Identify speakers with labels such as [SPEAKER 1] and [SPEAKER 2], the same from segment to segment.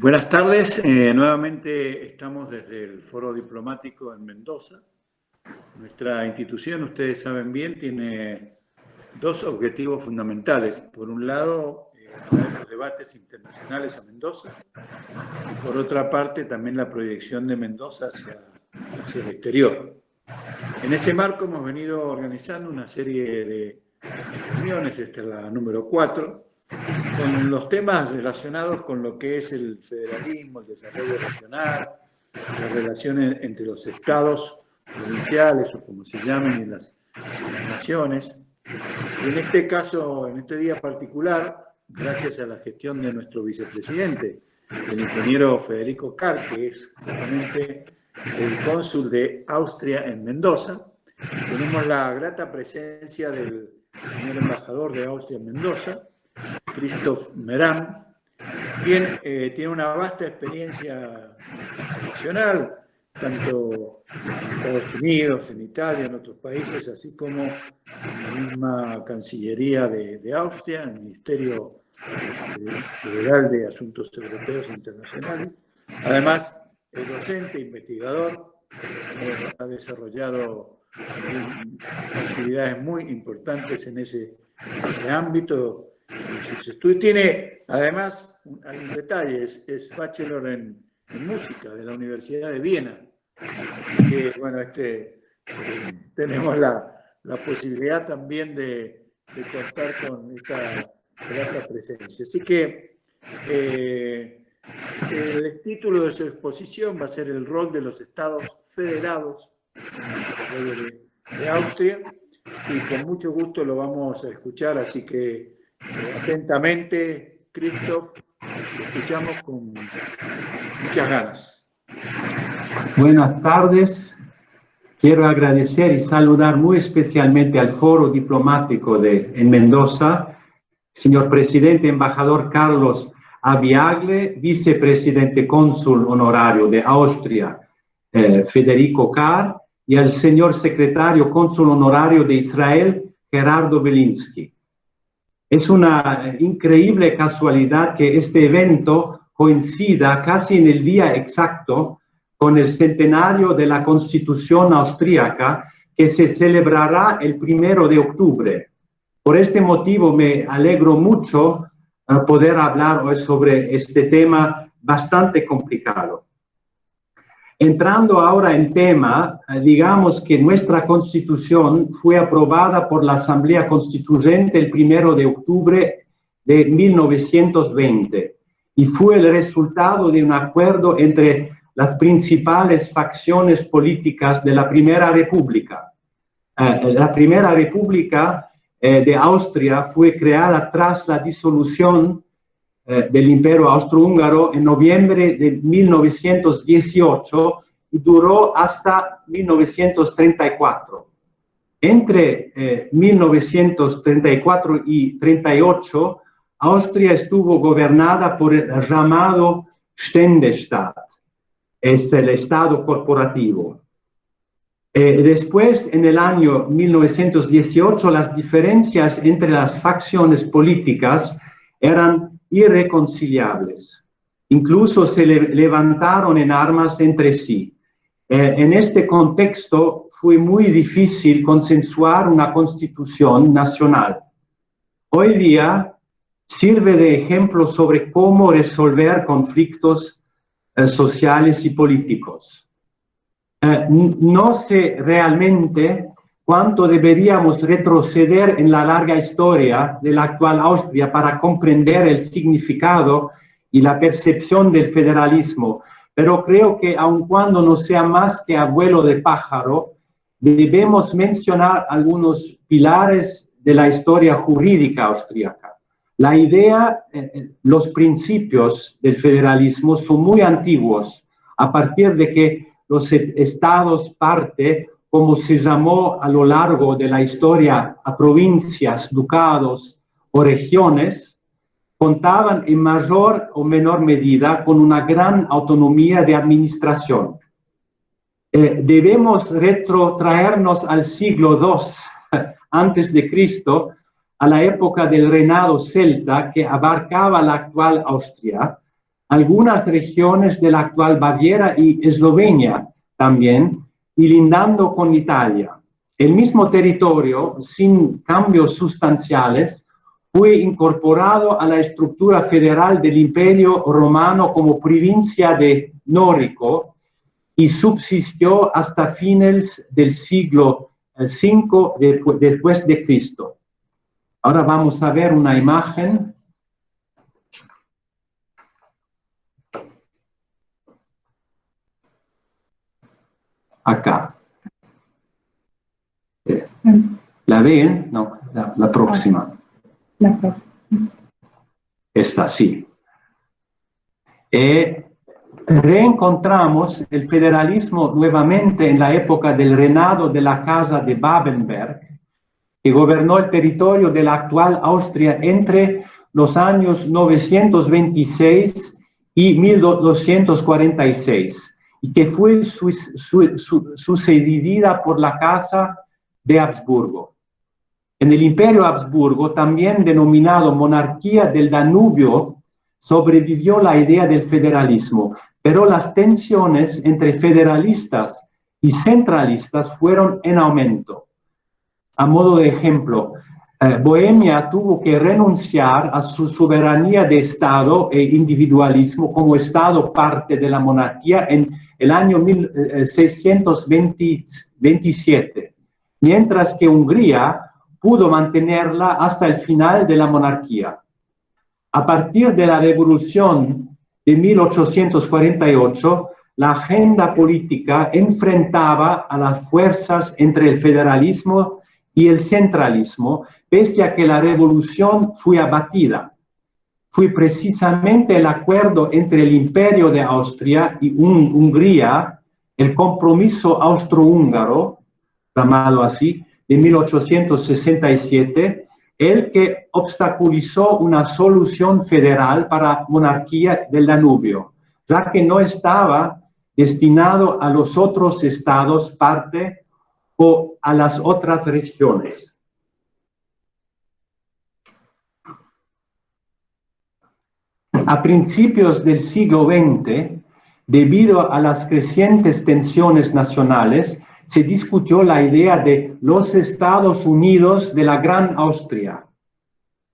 [SPEAKER 1] Buenas tardes, nuevamente estamos desde el Foro Diplomático en Mendoza. Nuestra institución, ustedes saben bien, tiene dos objetivos fundamentales. Por un lado, traer los debates internacionales a Mendoza y por otra parte también la proyección de Mendoza hacia el exterior. En ese marco hemos venido organizando una serie de reuniones, esta es la número 4, con los temas relacionados con lo que es el federalismo, el desarrollo regional, las relaciones entre los estados provinciales o como se llamen y las naciones. Y en este caso, en este día particular, gracias a la gestión de nuestro vicepresidente, el ingeniero Federico Carr, que es justamente el cónsul de Austria en Mendoza, tenemos la grata presencia del señor embajador de Austria en Mendoza, Christoph Meram, quien tiene una vasta experiencia internacional, tanto en Estados Unidos, en Italia, en otros países, así como en la misma Cancillería de Austria, en el Ministerio Federal de Asuntos Europeos e Internacionales. Además, es docente, investigador, ha desarrollado actividades muy importantes en ese ámbito. Sus estudios. Tiene, además, hay un detalle, es bachelor en música de la Universidad de Viena. Así que, bueno, tenemos la posibilidad también de contar con esta presencia. Así que el título de su exposición va a ser el rol de los estados federados en el desarrollo de Austria, y con mucho gusto lo vamos a escuchar, así que atentamente, Christoph, lo escuchamos con muchas ganas.
[SPEAKER 2] Buenas tardes. Quiero agradecer y saludar muy especialmente al Foro Diplomático en Mendoza, señor presidente embajador Carlos Aviagle, vicepresidente cónsul honorario de Austria, Federico Carr, y al señor secretario cónsul honorario de Israel, Gerardo Belinsky. Es una increíble casualidad que este evento coincida casi en el día exacto con el centenario de la Constitución austríaca, que se celebrará el 1 de octubre. Por este motivo me alegro mucho poder hablar hoy sobre este tema bastante complicado. Entrando ahora en tema, digamos que nuestra Constitución fue aprobada por la Asamblea Constituyente el 1 de octubre de 1920 y fue el resultado de un acuerdo entre las principales facciones políticas de la Primera República. La Primera República de Austria fue creada tras la disolución del Imperio Austrohúngaro en noviembre de 1918 y duró hasta 1934. Entre 1934 y 1938, Austria estuvo gobernada por el llamado Ständestaat, es el Estado corporativo. Después, en el año 1918, las diferencias entre las facciones políticas eran irreconciliables. Incluso se levantaron en armas entre sí. En este contexto fue muy difícil consensuar una constitución nacional. Hoy día sirve de ejemplo sobre cómo resolver conflictos sociales y políticos. No sé realmente cuánto deberíamos retroceder en la larga historia de la actual Austria para comprender el significado y la percepción del federalismo, pero creo que aun cuando no sea más que abuelo de pájaro, debemos mencionar algunos pilares de la historia jurídica austríaca. La idea, los principios del federalismo son muy antiguos, a partir de que los estados parte, como se llamó a lo largo de la historia, a provincias, ducados o regiones, contaban en mayor o menor medida con una gran autonomía de administración. Debemos retrotraernos al siglo II antes de Cristo, a la época del reinado celta que abarcaba la actual Austria, algunas regiones de la actual Baviera y Eslovenia también, y lindando con Italia. El mismo territorio, sin cambios sustanciales, fue incorporado a la estructura federal del Imperio Romano como provincia de Nórico y subsistió hasta fines del siglo V después de Cristo. Ahora vamos a ver una imagen. Acá. ¿La ven? No, la próxima.
[SPEAKER 3] La próxima.
[SPEAKER 2] Esta sí. Reencontramos el federalismo nuevamente en la época del reinado de la Casa de Babenberg, que gobernó el territorio de la actual Austria entre los años 926 y 1246, y que fue sucedida por la Casa de Habsburgo. En el Imperio Habsburgo, también denominado Monarquía del Danubio, sobrevivió la idea del federalismo, pero las tensiones entre federalistas y centralistas fueron en aumento. A modo de ejemplo, Bohemia tuvo que renunciar a su soberanía de Estado e individualismo como Estado parte de la monarquía en el año 1627, mientras que Hungría pudo mantenerla hasta el final de la monarquía. A partir de la Revolución de 1848, la agenda política enfrentaba a las fuerzas entre el federalismo y el centralismo, pese a que la revolución fue abatida. Fue precisamente el acuerdo entre el Imperio de Austria y Hungría, el compromiso austrohúngaro, llamado así, de 1867, el que obstaculizó una solución federal para la monarquía del Danubio, ya que no estaba destinado a los otros estados parte o a las otras regiones. A principios del siglo XX, debido a las crecientes tensiones nacionales, se discutió la idea de los Estados Unidos de la Gran Austria,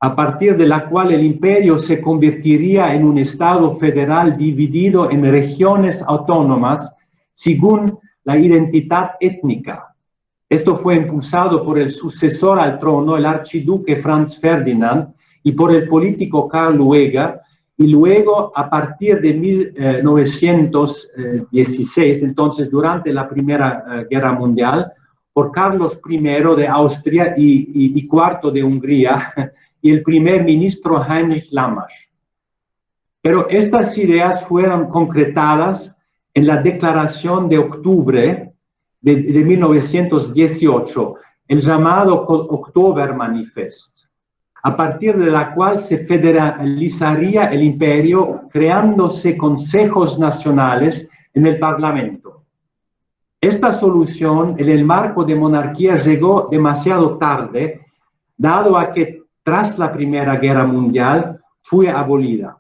[SPEAKER 2] a partir de la cual el imperio se convertiría en un Estado federal dividido en regiones autónomas según la identidad étnica. Esto fue impulsado por el sucesor al trono, el archiduque Franz Ferdinand, y por el político Karl Lueger, y luego a partir de 1916, entonces durante la Primera Guerra Mundial, por Carlos I de Austria y IV de Hungría, y el primer ministro Heinrich Lammasch. Pero estas ideas fueron concretadas en la Declaración de Octubre de 1918, el llamado October Manifest, a partir de la cual se federalizaría el imperio, creándose consejos nacionales en el Parlamento. Esta solución, en el marco de monarquía, llegó demasiado tarde, dado a que tras la Primera Guerra Mundial fue abolida.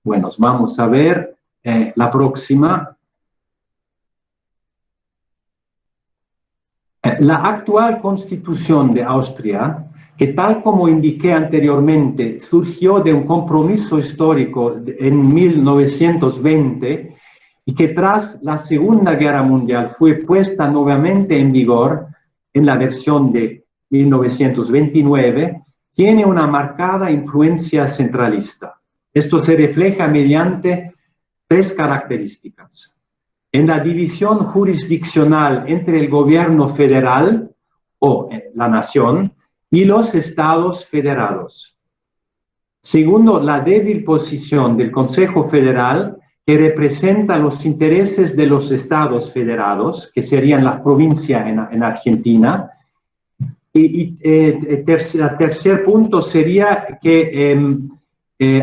[SPEAKER 2] Bueno, vamos a ver la próxima. La actual Constitución de Austria, que tal como indiqué anteriormente, surgió de un compromiso histórico en 1920 y que tras la Segunda Guerra Mundial fue puesta nuevamente en vigor en la versión de 1929, tiene una marcada influencia centralista. Esto se refleja mediante tres características. En la división jurisdiccional entre el gobierno federal o la nación y los estados federados. Segundo, la débil posición del Consejo Federal, que representa los intereses de los estados federados, que serían las provincias en Argentina. Y tercer punto sería que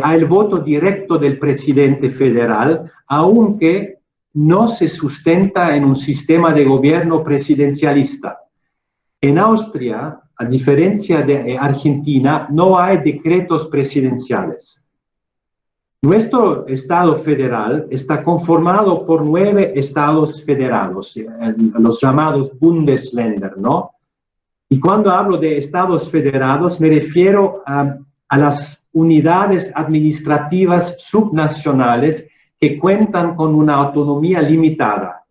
[SPEAKER 2] hay el voto directo del presidente federal, aunque no se sustenta en un sistema de gobierno presidencialista. En Austria, a diferencia de Argentina, no hay decretos presidenciales. Nuestro Estado federal está conformado por 9 estados federados, los llamados Bundesländer, ¿no? Y cuando hablo de estados federados me refiero a las unidades administrativas subnacionales que cuentan con una autonomía limitada.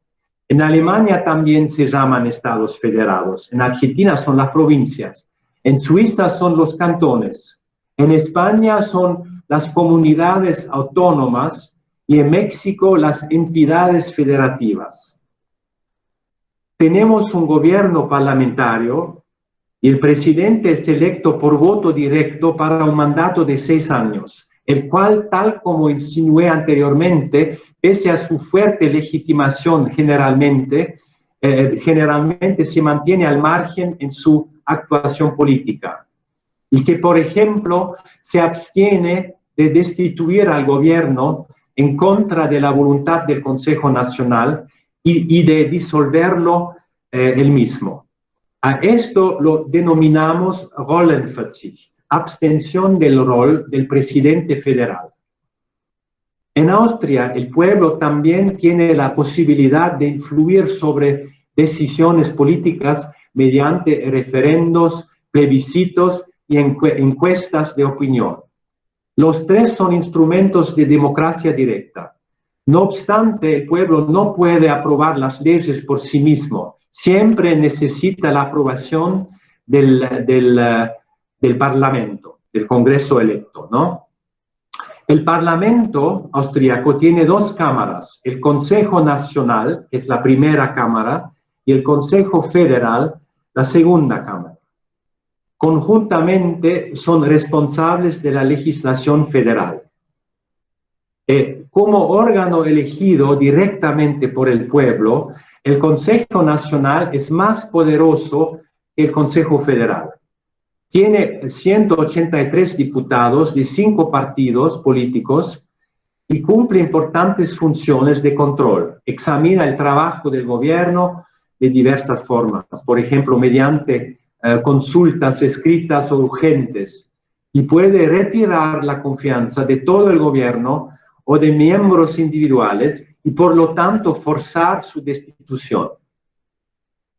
[SPEAKER 2] En Alemania también se llaman estados federados, en Argentina son las provincias, en Suiza son los cantones, en España son las comunidades autónomas y en México las entidades federativas. Tenemos un gobierno parlamentario y el presidente es electo por voto directo para un mandato de 6 años, el cual, tal como insinué anteriormente, pese a su fuerte legitimación generalmente se mantiene al margen en su actuación política. Y que, por ejemplo, se abstiene de destituir al gobierno en contra de la voluntad del Consejo Nacional y de disolverlo él mismo. A esto lo denominamos Rollenverzicht, abstención del rol del presidente federal. En Austria, el pueblo también tiene la posibilidad de influir sobre decisiones políticas mediante referendos, plebiscitos y encuestas de opinión. Los 3 son instrumentos de democracia directa. No obstante, el pueblo no puede aprobar las leyes por sí mismo. Siempre necesita la aprobación del Parlamento, del Congreso electo, ¿no? El Parlamento austríaco tiene 2 cámaras, el Consejo Nacional, que es la primera cámara, y el Consejo Federal, la segunda cámara. Conjuntamente son responsables de la legislación federal. Como órgano elegido directamente por el pueblo, el Consejo Nacional es más poderoso que el Consejo Federal. Tiene 183 diputados de 5 partidos políticos y cumple importantes funciones de control. Examina el trabajo del gobierno de diversas formas, por ejemplo, mediante consultas escritas o urgentes, y puede retirar la confianza de todo el gobierno o de miembros individuales y por lo tanto forzar su destitución.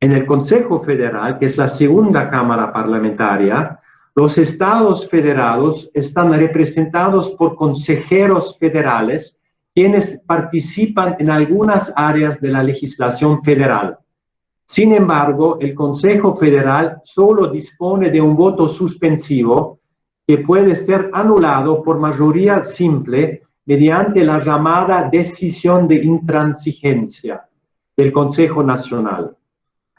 [SPEAKER 2] En el Consejo Federal, que es la segunda cámara parlamentaria, los estados federados están representados por consejeros federales quienes participan en algunas áreas de la legislación federal. Sin embargo, el Consejo Federal solo dispone de un voto suspensivo que puede ser anulado por mayoría simple mediante la llamada decisión de intransigencia del Consejo Nacional.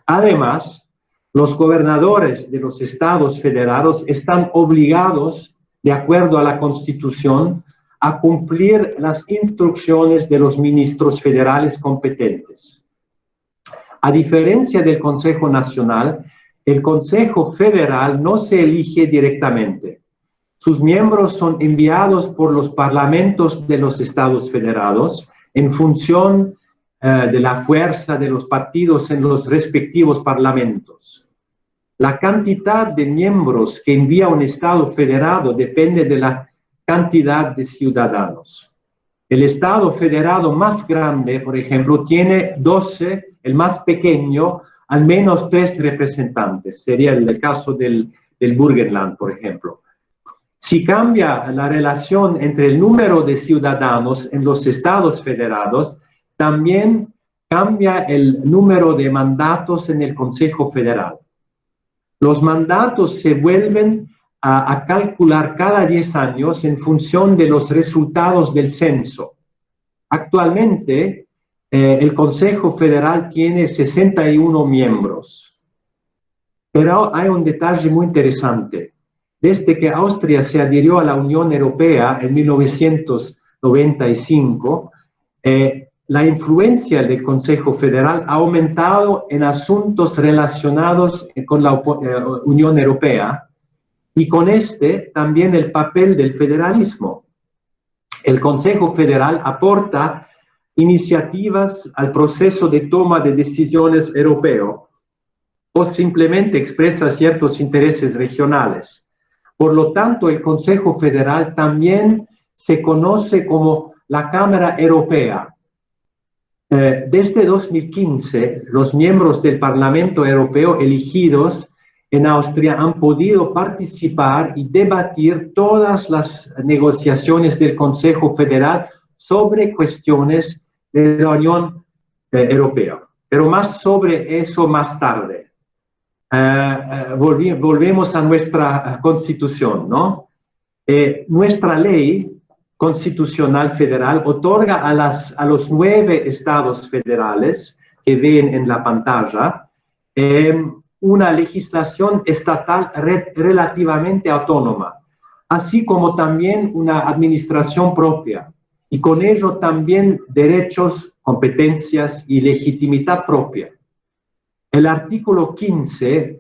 [SPEAKER 2] Además, los gobernadores de los estados federados están obligados, de acuerdo a la Constitución, a cumplir las instrucciones de los ministros federales competentes. A diferencia del Consejo Nacional, el Consejo Federal no se elige directamente. Sus miembros son enviados por los parlamentos de los estados federados en función de la fuerza de los partidos en los respectivos parlamentos. La cantidad de miembros que envía un estado federado depende de la cantidad de ciudadanos. El estado federado más grande, por ejemplo, tiene 12, el más pequeño, al menos 3 representantes. Sería el caso del Burgenland, por ejemplo. Si cambia la relación entre el número de ciudadanos en los estados federados, también cambia el número de mandatos en el Consejo Federal. Los mandatos se vuelven a calcular cada 10 años en función de los resultados del censo. Actualmente, el Consejo Federal tiene 61 miembros. Pero hay un detalle muy interesante. Desde que Austria se adhirió a la Unión Europea en 1995, la influencia del Consejo Federal ha aumentado en asuntos relacionados con la Unión Europea y con también el papel del federalismo. El Consejo Federal aporta iniciativas al proceso de toma de decisiones europeo o simplemente expresa ciertos intereses regionales. Por lo tanto, el Consejo Federal también se conoce como la Cámara Europea. Desde 2015, los miembros del Parlamento Europeo elegidos en Austria han podido participar y debatir todas las negociaciones del Consejo Federal sobre cuestiones de la Unión Europea. Pero más sobre eso más tarde. Volvemos a nuestra Constitución, ¿no? Nuestra ley constitucional federal otorga a los 9 estados federales que ven en la pantalla una legislación estatal relativamente autónoma, así como también una administración propia, y con ello también derechos, competencias y legitimidad propia. El artículo 15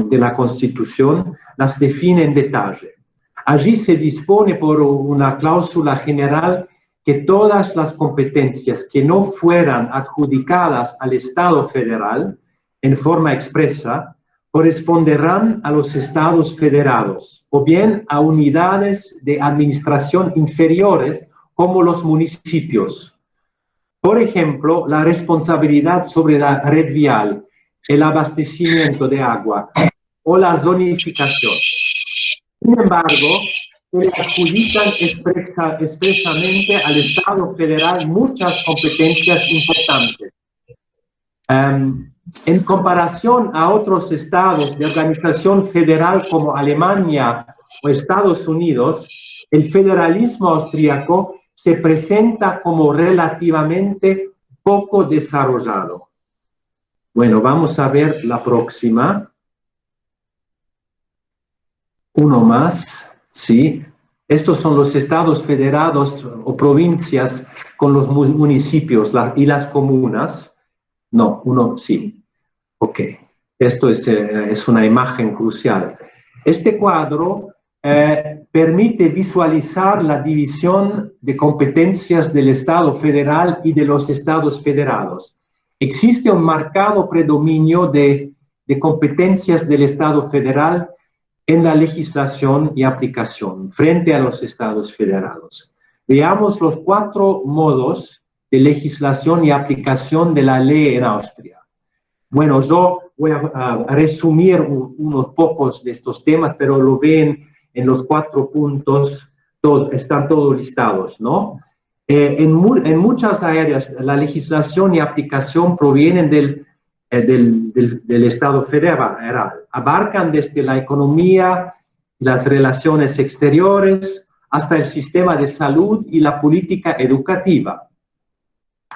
[SPEAKER 2] de la Constitución las define en detalle. Allí se dispone por una cláusula general que todas las competencias que no fueran adjudicadas al Estado federal en forma expresa corresponderán a los estados federados o bien a unidades de administración inferiores como los municipios. Por ejemplo, la responsabilidad sobre la red vial, el abastecimiento de agua o la zonificación. Sin embargo, se adjudican expresamente al Estado federal muchas competencias importantes. En comparación a otros estados de organización federal como Alemania o Estados Unidos, el federalismo austríaco se presenta como relativamente poco desarrollado. Bueno, vamos a ver la próxima. Uno más, sí. Estos son los estados federados o provincias con los municipios y las comunas. No, uno sí. Ok. Esto es una imagen crucial. Este cuadro permite visualizar la división de competencias del Estado federal y de los estados federados. Existe un marcado predominio de competencias del Estado federal en la legislación y aplicación frente a los estados federados. Veamos los 4 modos de legislación y aplicación de la ley en Austria. Bueno, yo voy a resumir unos pocos de estos temas, pero lo ven en los 4 puntos, están todos listados, ¿no? En muchas áreas, la legislación y aplicación provienen del Estado federal. Abarcan desde la economía, las relaciones exteriores, hasta el sistema de salud y la política educativa.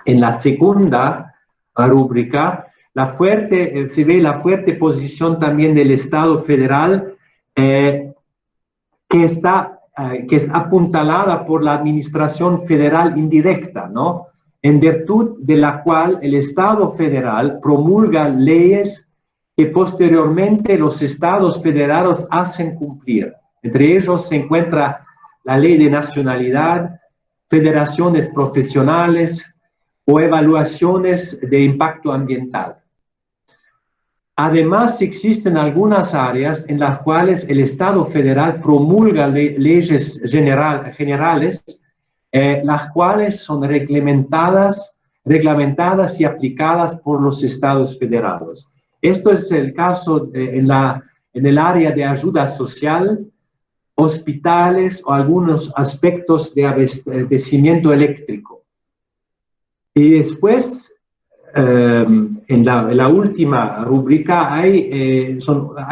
[SPEAKER 2] En la segunda rúbrica, se ve la fuerte posición también del Estado federal, que es apuntalada por la administración federal indirecta, ¿no? En virtud de la cual el Estado federal promulga leyes que posteriormente los estados federados hacen cumplir. Entre ellos se encuentra la ley de nacionalidad, federaciones profesionales o evaluaciones de impacto ambiental. Además, existen algunas áreas en las cuales el Estado federal promulga leyes generales, las cuales son reglamentadas y aplicadas por los estados federados. Esto es el caso en el área de ayuda social, hospitales o algunos aspectos de abastecimiento eléctrico. Y después, en la última rúbrica hay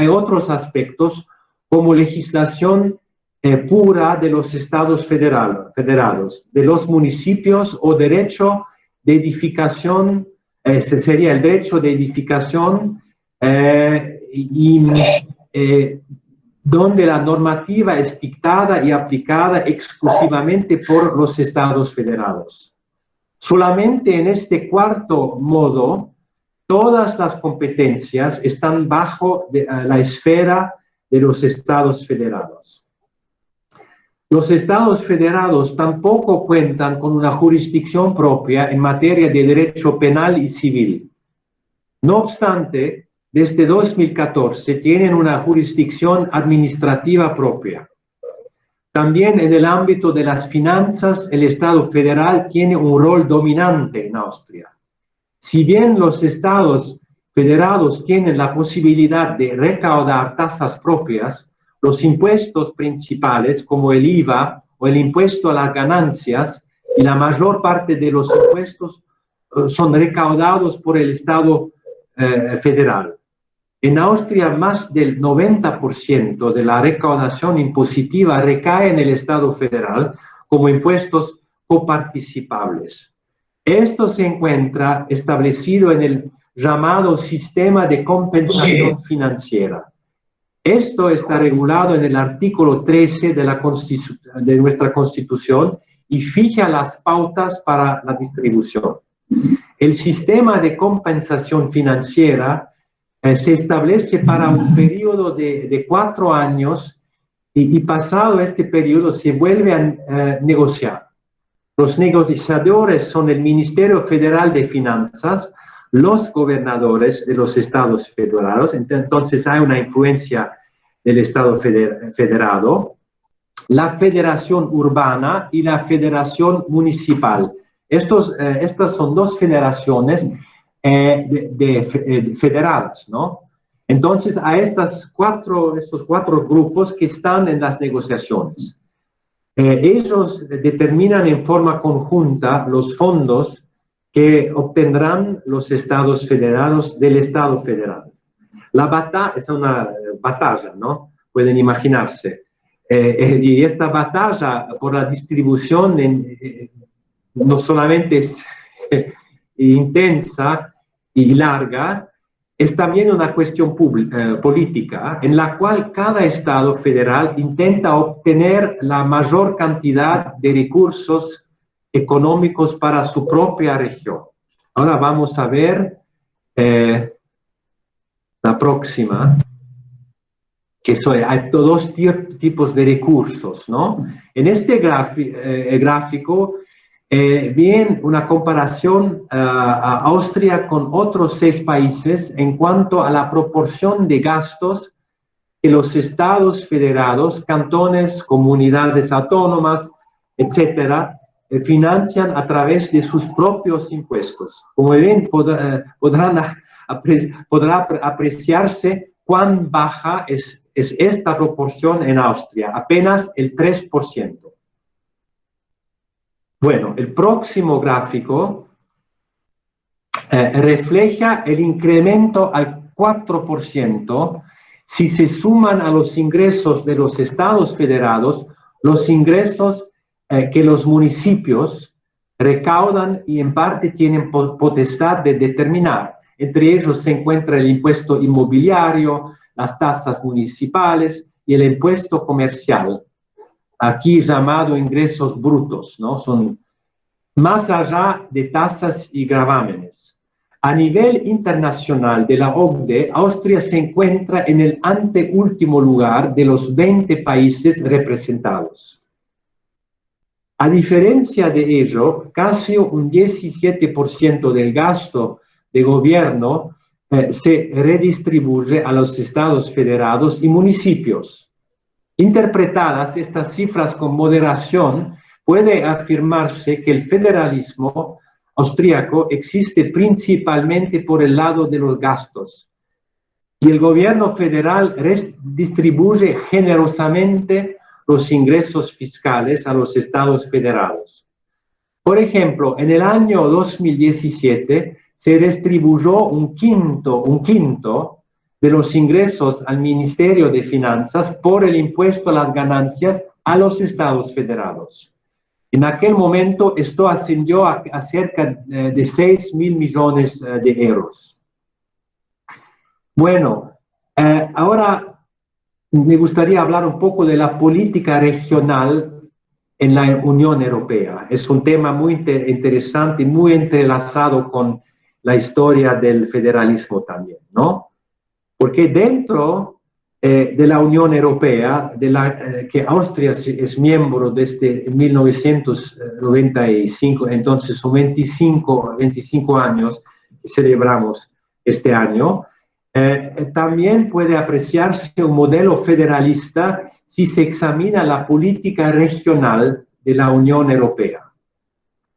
[SPEAKER 2] otros aspectos como legislación pura de los estados federados, de los municipios o derecho de edificación, ese sería el derecho de edificación donde la normativa es dictada y aplicada exclusivamente por los estados federados. Solamente en este 4º modo, todas las competencias están bajo la esfera de los estados federados. Los estados federados tampoco cuentan con una jurisdicción propia en materia de derecho penal y civil. No obstante, desde 2014 tienen una jurisdicción administrativa propia. También en el ámbito de las finanzas, el Estado federal tiene un rol dominante en Austria. Si bien los estados federados tienen la posibilidad de recaudar tasas propias, los impuestos principales, como el IVA o el impuesto a las ganancias, y la mayor parte de los impuestos son recaudados por el Estado federal. En Austria, más del 90% de la recaudación impositiva recae en el Estado federal como impuestos coparticipables. Esto se encuentra establecido en el llamado sistema de compensación financiera. Esto está regulado en el artículo 13 de nuestra Constitución y fija las pautas para la distribución. El sistema de compensación financiera se establece para un periodo de 4 años y pasado este periodo se vuelve a negociar. Los negociadores son el Ministerio Federal de Finanzas, los gobernadores de los estados federados, entonces hay una influencia del Estado federado, la Federación Urbana y la Federación Municipal. Estas son dos federaciones federadas, ¿no? Entonces, a estos cuatro grupos que están en las negociaciones. Ellos determinan en forma conjunta los fondos que obtendrán los estados federados del Estado federal. La batalla es una batalla, ¿no? Pueden imaginarse. Y esta batalla por la distribución no solamente es intensa y larga, es también una cuestión política en la cual cada Estado federal intenta obtener la mayor cantidad de recursos económicos para su propia región. Ahora vamos a ver la próxima, que hay dos tipos de recursos, ¿no? En este gráfico bien una comparación a Austria con otros 6 países en cuanto a la proporción de gastos que los estados federados, cantones, comunidades autónomas, etcétera, financian a través de sus propios impuestos. Como ven, podrá apreciarse cuán baja es esta proporción en Austria, apenas el 3%. Bueno, el próximo gráfico refleja el incremento al 4% si se suman a los ingresos de los estados federados los ingresos que los municipios recaudan y en parte tienen potestad de determinar. Entre ellos se encuentra el impuesto inmobiliario, las tasas municipales y el impuesto comercial, aquí llamado ingresos brutos, ¿no? Son más allá de tasas y gravámenes. A nivel internacional de la OCDE, Austria se encuentra en el anteúltimo lugar de los 20 países representados. A diferencia de ello, casi un 17% del gasto de gobierno se redistribuye a los estados federados y municipios. Interpretadas estas cifras con moderación, puede afirmarse que el federalismo austríaco existe principalmente por el lado de los gastos y el gobierno federal distribuye generosamente los ingresos fiscales a los estados federados. Por ejemplo, en el año 2017 se distribuyó un quinto de los ingresos al Ministerio de Finanzas por el impuesto a las ganancias a los estados federados. En aquel momento esto ascendió a cerca de 6.000 millones de euros. Bueno, ahora me gustaría hablar un poco de la política regional en la Unión Europea. Es un tema muy interesante, muy entrelazado con la historia del federalismo también, ¿no? Porque dentro de la Unión Europea, que Austria es miembro desde 1995, entonces son 25 años que celebramos este año, también puede apreciarse un modelo federalista si se examina la política regional de la Unión Europea.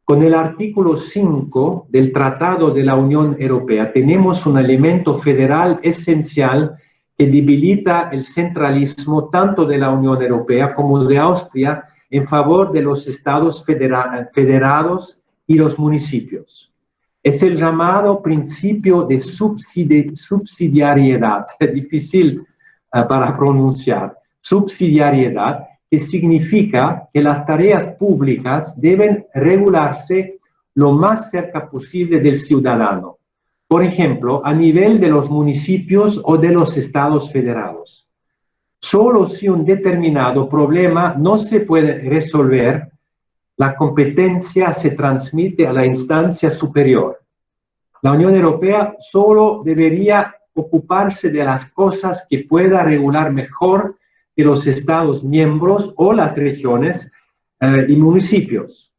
[SPEAKER 2] Con el artículo 5 del Tratado de la Unión Europea tenemos un elemento federal esencial que debilita el centralismo tanto de la Unión Europea como de Austria en favor de los estados federados y los municipios. Es el llamado principio de subsidiariedad, difícil para pronunciar, subsidiariedad, que significa que las tareas públicas deben regularse lo más cerca posible del ciudadano, por ejemplo, a nivel de los municipios o de los estados federados. Solo si un determinado problema no se puede resolver, la competencia se transmite a la instancia superior. La Unión Europea solo debería ocuparse de las cosas que pueda regular mejor que los Estados miembros o las regiones y municipios.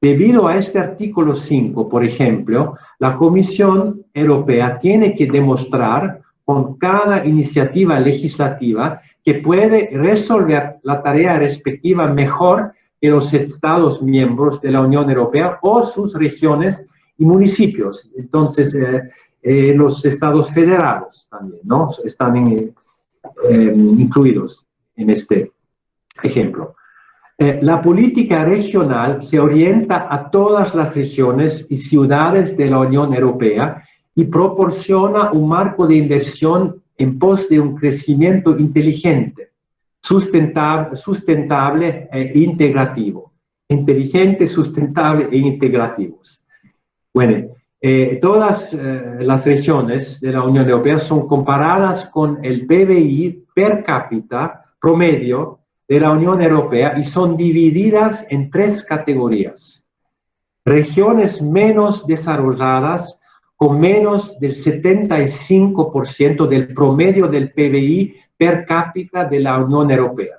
[SPEAKER 2] Debido a este artículo 5, por ejemplo, la Comisión Europea tiene que demostrar con cada iniciativa legislativa que puede resolver la tarea respectiva mejor que los Estados miembros de la Unión Europea o sus regiones y municipios. Entonces, los estados federados también, ¿no? Están incluidos en este ejemplo. La política regional se orienta a todas las regiones y ciudades de la Unión Europea y proporciona un marco de inversión en pos de un crecimiento inteligente, sustentable e integrativo. Inteligente, sustentable e integrativos. Bueno, todas las regiones de la Unión Europea son comparadas con el PBI per cápita promedio de la Unión Europea y son divididas en tres categorías. Regiones menos desarrolladas con menos del 75% del promedio del PBI per cápita de la Unión Europea.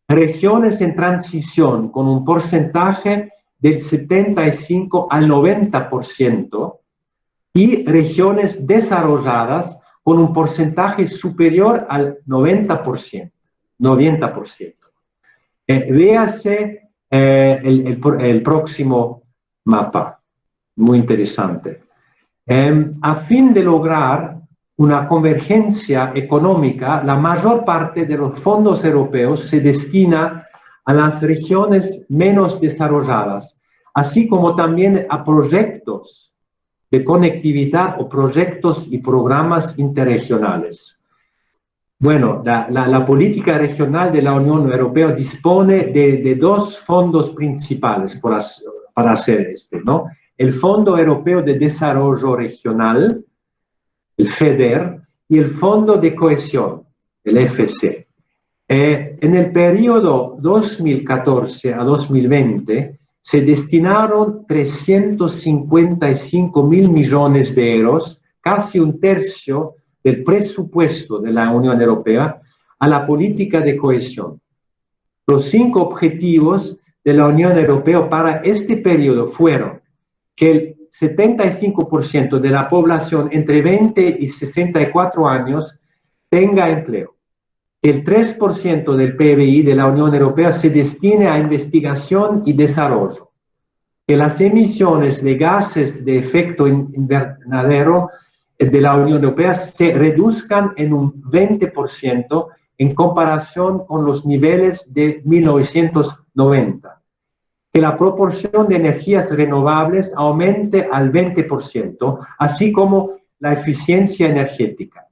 [SPEAKER 2] Regiones en transición con un porcentaje del 75 al 90% y regiones desarrolladas con un porcentaje superior al 90%. Véase el próximo mapa, muy interesante. A fin de lograr una convergencia económica, la mayor parte de los fondos europeos se destina a las regiones menos desarrolladas, así como también a proyectos de conectividad o proyectos y programas interregionales. Bueno, la política regional de la Unión Europea dispone de dos fondos principales para hacer esto, ¿no? El Fondo Europeo de Desarrollo Regional, el FEDER, y el Fondo de Cohesión, el FC. En el periodo 2014 a 2020 se destinaron 355.000 millones de euros, casi un tercio del presupuesto de la Unión Europea, a la política de cohesión. Los 5 objetivos de la Unión Europea para este periodo fueron que el 75% de la población entre 20 y 64 años tenga empleo, el 3% del PBI de la Unión Europea se destine a investigación y desarrollo, que las emisiones de gases de efecto invernadero de la Unión Europea se reduzcan en un 20% en comparación con los niveles de 1990, que la proporción de energías renovables aumente al 20%, así como la eficiencia energética.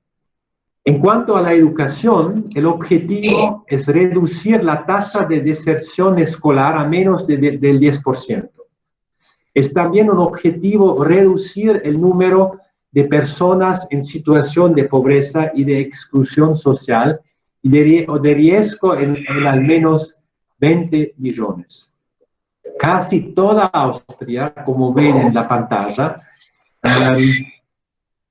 [SPEAKER 2] En cuanto a la educación, el objetivo es reducir la tasa de deserción escolar a menos del 10%. Es también un objetivo reducir el número de personas en situación de pobreza y de exclusión social y de riesgo en al menos 20 millones. Casi toda Austria, como ven en la pantalla,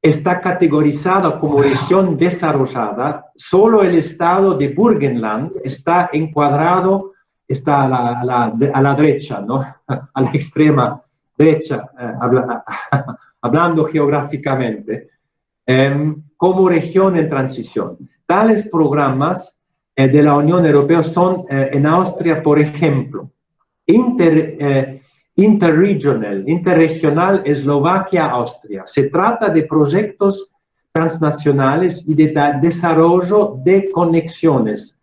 [SPEAKER 2] está categorizada como región desarrollada. Solo el estado de Burgenland está encuadrado, está a la derecha, ¿no? A la extrema derecha, hablando geográficamente, como región en transición. Tales programas de la Unión Europea son en Austria, por ejemplo, interregional Eslovaquia-Austria. Se trata de proyectos transnacionales y de desarrollo de conexiones.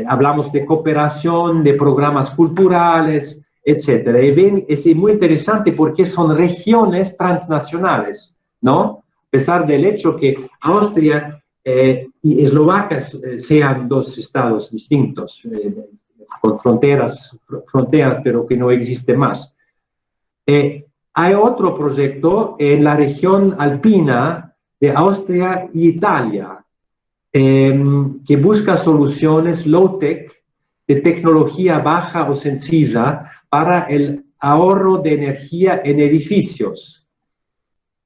[SPEAKER 2] Hablamos de cooperación, de programas culturales, etc. Y ven, es muy interesante porque son regiones transnacionales, ¿no? A pesar del hecho que Austria y Eslovaquia sean dos estados distintos, con fronteras, pero que no existe más. Hay otro proyecto en la región alpina de Austria e Italia, que busca soluciones low-tech de tecnología baja o sencilla para el ahorro de energía en edificios.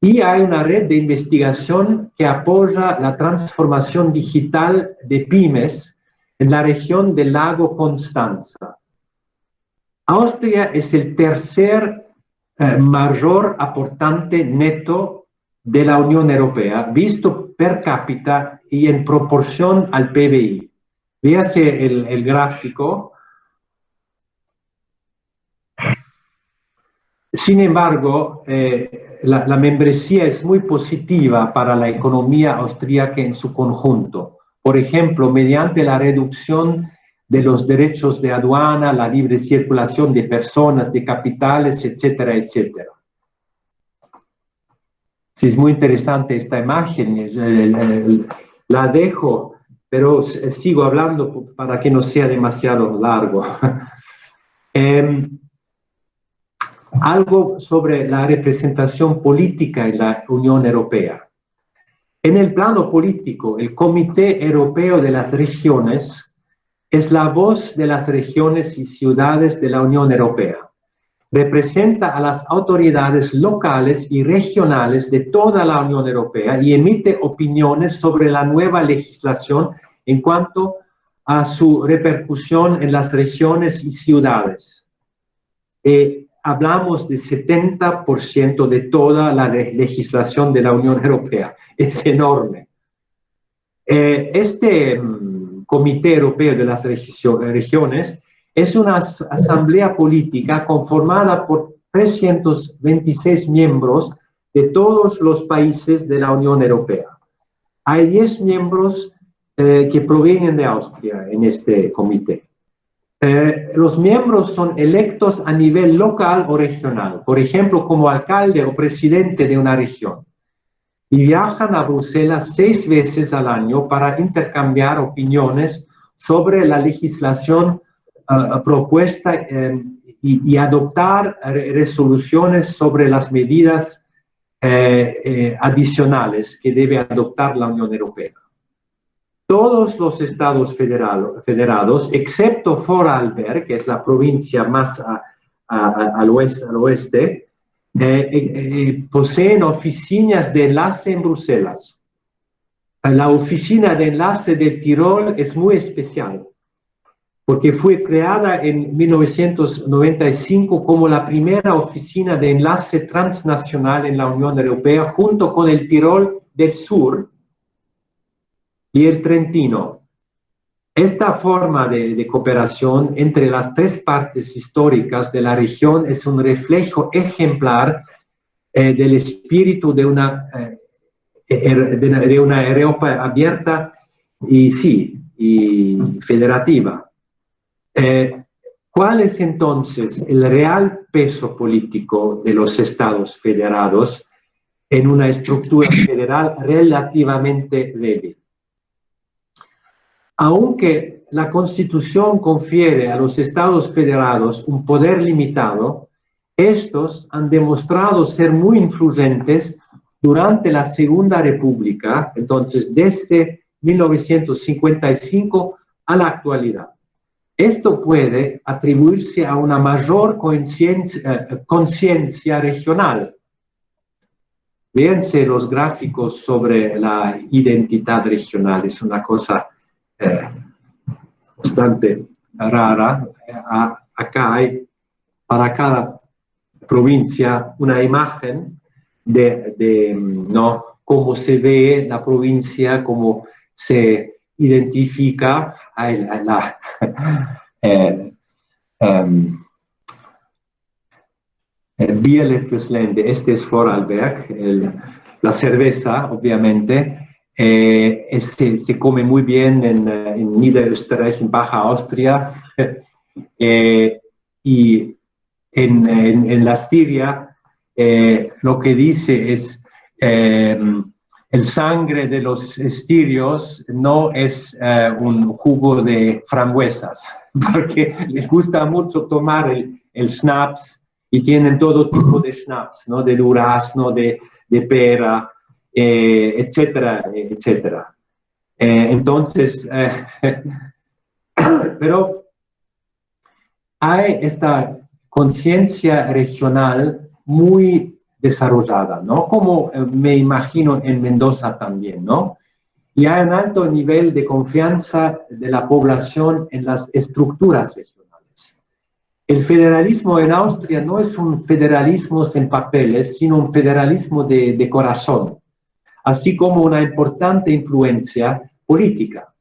[SPEAKER 2] Y hay una red de investigación que apoya la transformación digital de pymes en la región del lago Constanza. Austria es el tercer mayor aportante neto de la Unión Europea, visto per cápita y en proporción al PBI. Véase el gráfico. Sin embargo, la membresía es muy positiva para la economía austríaca en su conjunto. Por ejemplo, mediante la reducción de los derechos de aduana, la libre circulación de personas, de capitales, etcétera, etcétera. Sí, es muy interesante esta imagen, la dejo, pero sigo hablando para que no sea demasiado largo. Algo sobre la representación política en la Unión Europea. En el plano político, el Comité Europeo de las Regiones es la voz de las regiones y ciudades de la Unión Europea. Representa a las autoridades locales y regionales de toda la Unión Europea y emite opiniones sobre la nueva legislación en cuanto a su repercusión en las regiones y ciudades. Hablamos de 70% de toda la legislación de la Unión Europea. Es enorme. Este Comité Europeo de las Regiones es una asamblea política conformada por 326 miembros de todos los países de la Unión Europea. Hay 10 miembros que provienen de Austria en este comité. Los miembros son electos a nivel local o regional, por ejemplo, como alcalde o presidente de una región. Y viajan a Bruselas 6 veces al año para intercambiar opiniones sobre la legislación propuesta y adoptar resoluciones sobre las medidas adicionales que debe adoptar la Unión Europea. Todos los estados federados, excepto Vorarlberg, que es la provincia más al oeste, poseen oficinas de enlace en Bruselas. La oficina de enlace de Tirol es muy especial, porque fue creada en 1995 como la primera oficina de enlace transnacional en la Unión Europea, junto con el Tirol del Sur y el Trentino. Esta forma de cooperación entre las 3 partes históricas de la región es un reflejo ejemplar del espíritu de una Europa abierta y federativa. ¿Cuál es entonces el real peso político de los estados federados en una estructura federal relativamente débil? Aunque la Constitución confiere a los estados federados un poder limitado, estos han demostrado ser muy influyentes durante la Segunda República, entonces desde 1955 a la actualidad. Esto puede atribuirse a una mayor conciencia regional. Véanse los gráficos sobre la identidad regional, es una cosa bastante rara. Acá hay para cada provincia una imagen de cómo se ve la provincia, cómo se identifica el Bierlefeslände, este es Vorarlberg, la cerveza, obviamente, se come muy bien en Niederösterreich, en Baja Austria, y en la Estiria lo que dice es el sangre de los estirios no es un jugo de frambuesas, porque les gusta mucho tomar el schnapps y tienen todo tipo de schnapps, ¿no? De durazno, de pera, etcétera, etcétera. Entonces, pero hay esta conciencia regional muy desarrollada, ¿no? Como me imagino en Mendoza también, ¿no? Y hay un alto nivel de confianza de la población en las estructuras regionales. El federalismo en Austria no es un federalismo en papeles, sino un federalismo de corazón, así como una importante influencia política.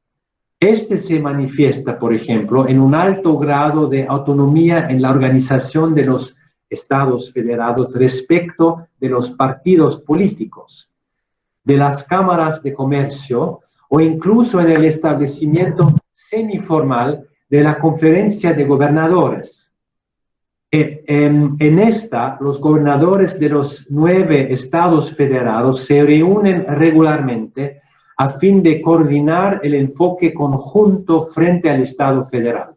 [SPEAKER 2] Este se manifiesta, por ejemplo, en un alto grado de autonomía en la organización de los estados federados respecto de los partidos políticos, de las cámaras de comercio o incluso en el establecimiento semiformal de la conferencia de gobernadores. En esta, los gobernadores de los 9 estados federados se reúnen regularmente a fin de coordinar el enfoque conjunto frente al Estado federal.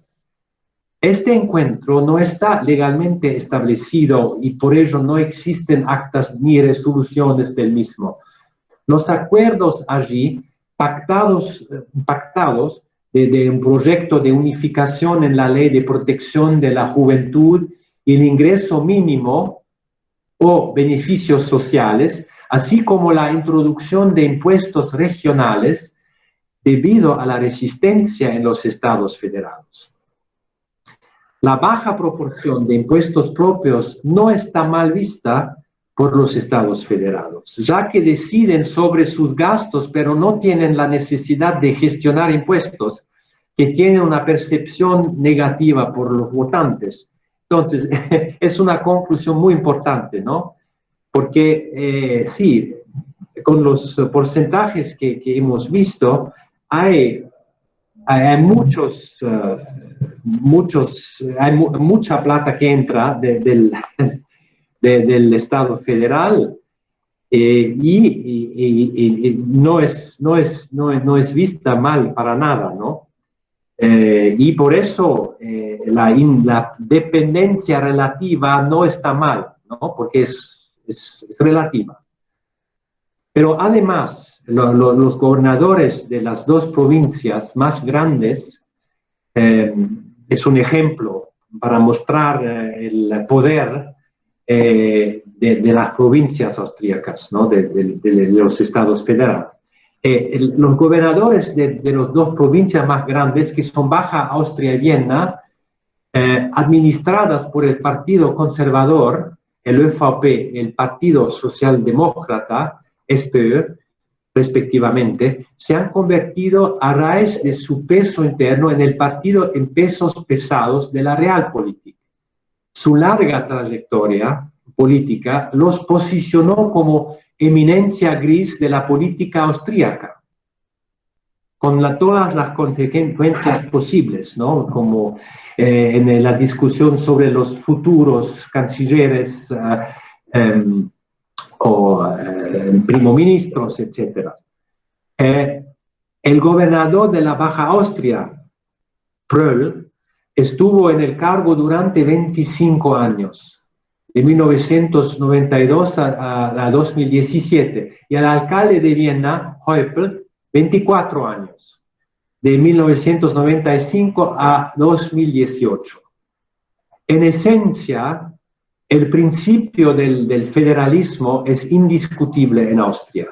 [SPEAKER 2] Este encuentro no está legalmente establecido y por ello no existen actas ni resoluciones del mismo. Los acuerdos allí pactados de un proyecto de unificación en la ley de protección de la juventud y el ingreso mínimo o beneficios sociales, así como la introducción de impuestos regionales debido a la resistencia en los estados federados. La baja proporción de impuestos propios no está mal vista por los estados federados, ya que deciden sobre sus gastos, pero no tienen la necesidad de gestionar impuestos, que tienen una percepción negativa por los votantes. Entonces, es una conclusión muy importante, ¿no? Porque sí, con los porcentajes que hemos visto, hay mucha plata que entra del Estado federal y no es vista mal para nada, ¿no? Y por eso la dependencia relativa no está mal, ¿no? Porque es relativa. Pero además, los gobernadores de las 2 provincias más grandes es un ejemplo para mostrar el poder de las provincias austríacas, ¿no? de los estados federales. Los gobernadores de las 2 provincias más grandes, que son Baja Austria y Viena, administradas por el Partido Conservador, el ÖVP, el Partido Socialdemócrata, SPÖ, respectivamente, se han convertido a raíz de su peso interno en el partido en pesos pesados de la realpolitik. Su larga trayectoria política los posicionó como eminencia gris de la política austríaca, con todas las consecuencias posibles, ¿no? Como en la discusión sobre los futuros cancilleres o primer ministros, etc. El gobernador de la Baja Austria, Pröll, estuvo en el cargo durante 25 años, de 1992 a 2017, y el alcalde de Viena, Häupl, 24 años, de 1995 a 2018. En esencia, el principio del federalismo es indiscutible en Austria.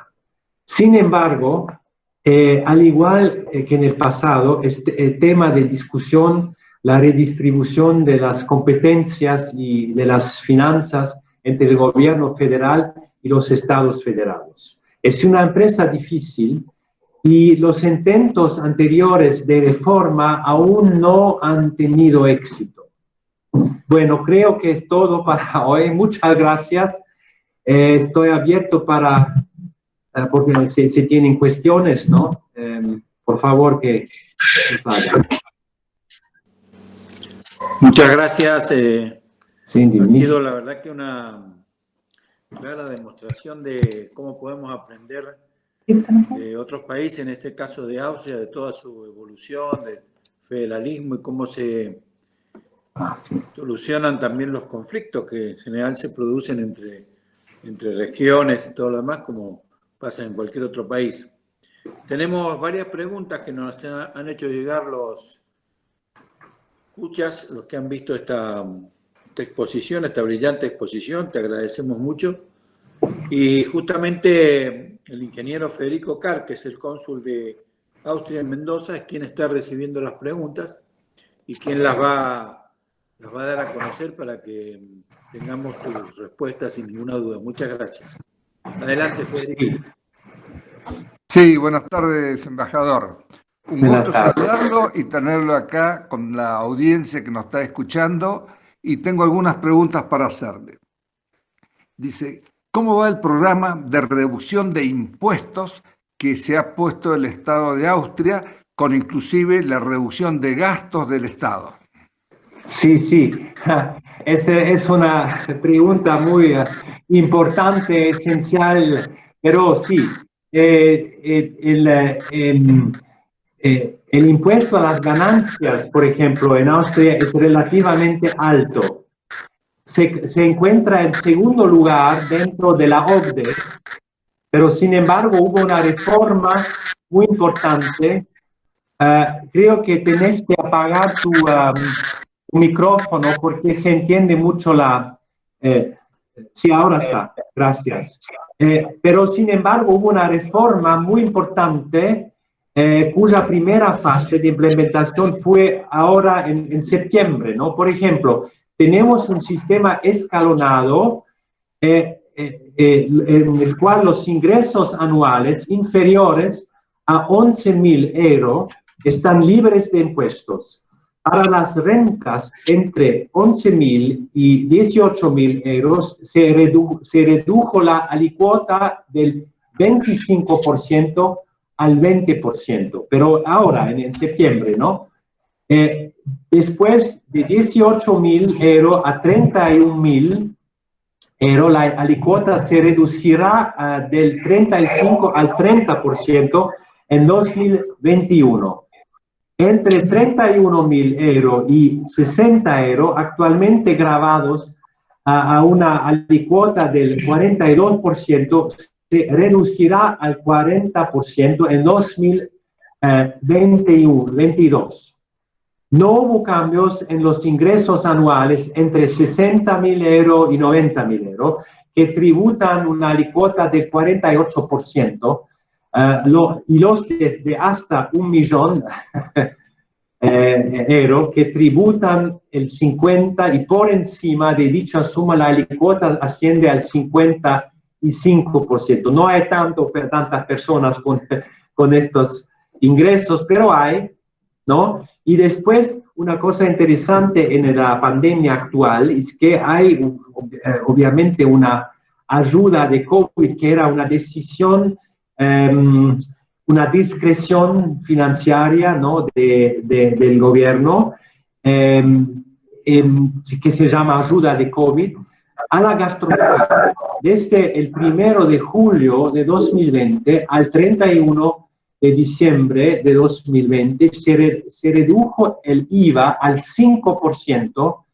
[SPEAKER 2] Sin embargo, al igual que en el pasado, el tema de discusión, la redistribución de las competencias y de las finanzas entre el gobierno federal y los estados federados. Es una empresa difícil y los intentos anteriores de reforma aún no han tenido éxito. Bueno, creo que es todo para hoy. Muchas gracias. Estoy abierto para, porque si tienen cuestiones, ¿no? Por favor, que les hagan.
[SPEAKER 1] Muchas gracias.
[SPEAKER 2] Cindy,
[SPEAKER 1] ha sido la verdad que una clara demostración de cómo podemos aprender de otros países, en este caso de Austria, de toda su evolución, del federalismo y cómo se solucionan también los conflictos que en general se producen entre regiones y todo lo demás, como pasa en cualquier otro país. Tenemos varias preguntas que nos han hecho llegar los escuchas, los que han visto esta exposición, esta brillante exposición. Te agradecemos mucho. Y justamente el ingeniero Federico Carr, que es el cónsul de Austria en Mendoza, es quien está recibiendo las preguntas y quien las va a dar a conocer para que tengamos tus respuestas sin ninguna duda. Muchas gracias. Adelante, Federico.
[SPEAKER 3] Sí, buenas tardes, embajador. Un gusto saludarlo y tenerlo acá con la audiencia que nos está escuchando, y tengo algunas preguntas para hacerle. Dice, ¿cómo va el programa de reducción de impuestos que se ha puesto el Estado de Austria, con inclusive la reducción de gastos del Estado?
[SPEAKER 2] Sí, esa es una pregunta muy importante, esencial, pero sí, el impuesto a las ganancias, por ejemplo, en Austria es relativamente alto. Se encuentra en segundo lugar dentro de la OCDE, pero sin embargo hubo una reforma muy importante. Creo que tenés que apagar tu micrófono porque se entiende mucho sí, ahora está, gracias. Pero sin embargo hubo una reforma muy importante cuya primera fase de implementación fue ahora en septiembre, ¿no? Por ejemplo, tenemos un sistema escalonado en el cual los ingresos anuales inferiores a 11.000 euros están libres de impuestos. Para las rentas entre 11.000 y 18.000 euros se redujo la alicuota del 25% al 20%, pero ahora, en septiembre, ¿no? Después de 18.000 euros a 31.000 euros, la alicuota se reducirá del 35 al 30% en 2021. Entre 31.000 euros y 60 euros, actualmente grabados a una alicuota del 42%, se reducirá al 40% en 2022. No hubo cambios en los ingresos anuales entre 60.000 euros y 90.000 euros, que tributan una alicuota del 48%. Y los de hasta 1 millón euros que tributan el 50%, y por encima de dicha suma la alicuota asciende al 55%. No hay tantas personas con estos ingresos, pero hay, ¿no? Y después, una cosa interesante en la pandemia actual es que hay obviamente una ayuda de COVID, que era una decisión, una discreción financiera, ¿no? del gobierno, que se llama ayuda de COVID, a la gastronomía. Desde el 1 de julio de 2020 al 31 de diciembre de 2020 se redujo el IVA al 5%